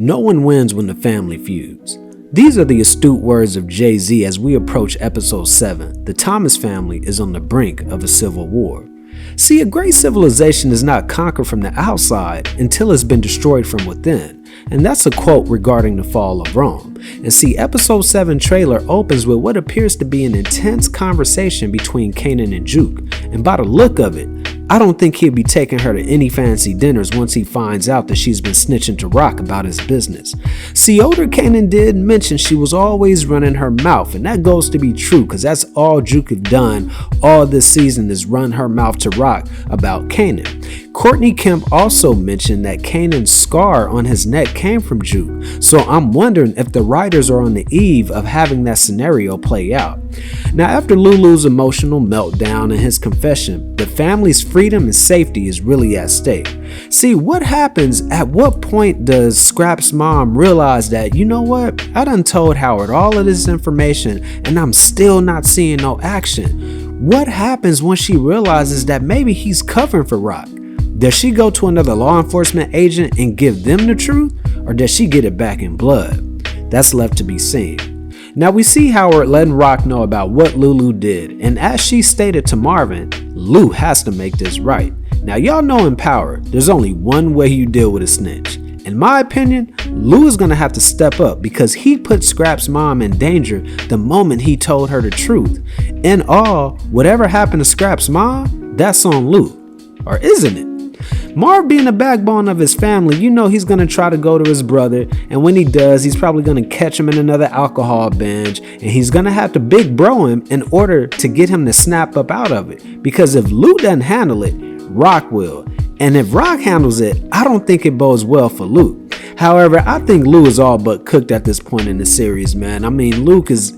No one wins when the family feuds. These are the astute words of Jay-Z as we approach episode 7. The Thomas family is on the brink of a civil war. See, a great civilization is not conquered from the outside until it's been destroyed from within. And that's a quote regarding the fall of Rome. And see, episode 7 trailer opens with what appears to be an intense conversation between Kanan and Juke. And by the look of it, I don't think he'll be taking her to any fancy dinners once he finds out that she's been snitching to Rock about his business. See, older Kanan did mention she was always running her mouth, and that goes to be true because that's all Juke have done all this season is run her mouth to Rock about Kanan. Courtney Kemp also mentioned that Kanan's scar on his neck came from Juke, so I'm wondering if the writers are on the eve of having that scenario play out. Now, after Lulu's emotional meltdown and his confession, the family's freedom and safety is really at stake. See, what happens, at what point does Scrap's mom realize that, you know what, I done told Howard all of this information and I'm still not seeing no action? What happens when she realizes that maybe he's covering for Rock? Does she go to another law enforcement agent and give them the truth, or does she get it back in blood? That's left to be seen. Now we see Howard letting Rock know about what Lulu did, and as she stated to Marvin, Lou has to make this right. Now y'all know in Power, there's only one way you deal with a snitch. In my opinion, Lou is gonna have to step up because he put Scrap's mom in danger the moment he told her the truth. In all, whatever happened to Scrap's mom, that's on Lou. Or isn't it? Marv being the backbone of his family, you know he's going to try to go to his brother, and when he does, he's probably going to catch him in another alcohol binge, and he's going to have to big bro him in order to get him to snap up out of it. Because if Lou doesn't handle it, Rock will. And if Rock handles it, I don't think it bodes well for Luke. However, I think Lou is all but cooked at this point in the series, man. I mean,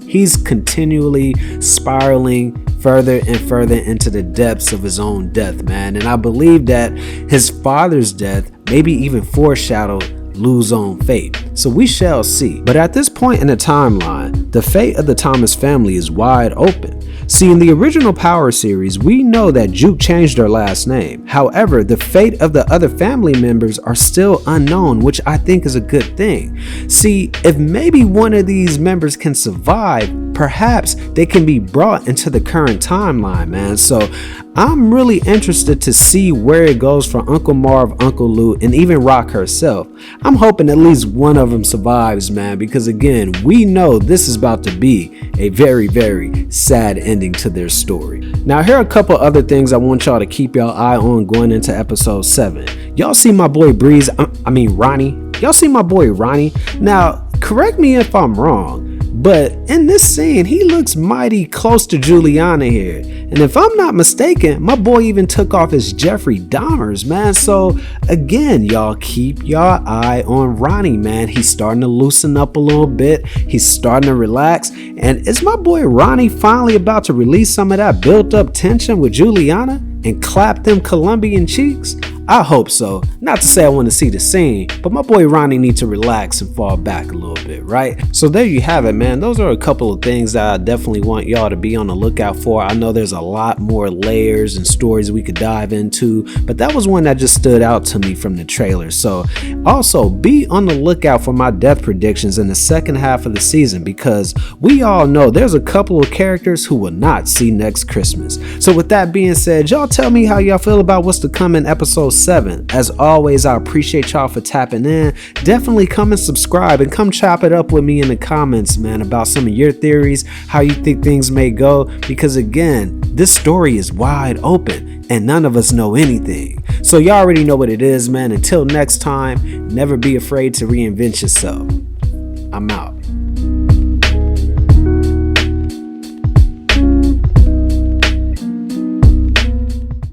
he's continually spiraling further and further into the depths of his own death, man. And I believe that his father's death maybe even foreshadowed Lou's own fate. So we shall see. But at this point in the timeline, the fate of the Thomas family is wide open. See, in the original Power series, we know that Juke changed her last name. However, the fate of the other family members are still unknown, which I think is a good thing. See, if maybe one of these members can survive, perhaps they can be brought into the current timeline, man. So I'm really interested to see where it goes for Uncle Marv, Uncle Lou, and even Rock herself. I'm hoping at least one of them survives, man, because again, we know this is about to be a very, very sad ending to their story. Now, here are a couple other things I want y'all to keep y'all eye on going into episode 7. Y'all see my boy Ronnie. Y'all see my boy Ronnie. Now, correct me if I'm wrong, but in this scene, he looks mighty close to Juliana here. And if I'm not mistaken, my boy even took off his Jeffrey Dahmers, man. So again, y'all keep y'all eye on Ronnie, man. He's starting to loosen up a little bit. He's starting to relax. And is my boy Ronnie finally about to release some of that built up tension with Juliana and clap them Colombian cheeks? I hope so. Not to say I want to see the scene, but my boy Ronnie needs to relax and fall back a little bit, right? So there you have it, man. Those are a couple of things that I definitely want y'all to be on the lookout for. I know there's a lot more layers and stories we could dive into, but that was one that just stood out to me from the trailer. So also be on the lookout for my death predictions in the second half of the season, because we all know there's a couple of characters who will not see next Christmas. So with that being said, y'all tell me how y'all feel about what's to come in episode 7. As always, I appreciate y'all for tapping in. Definitely come and subscribe and come chop it up with me in the comments, man, about some of your theories, how you think things may go, because again, this story is wide open and none of us know anything. So y'all already know what it is, man. Until next time, never be afraid to reinvent yourself. I'm out.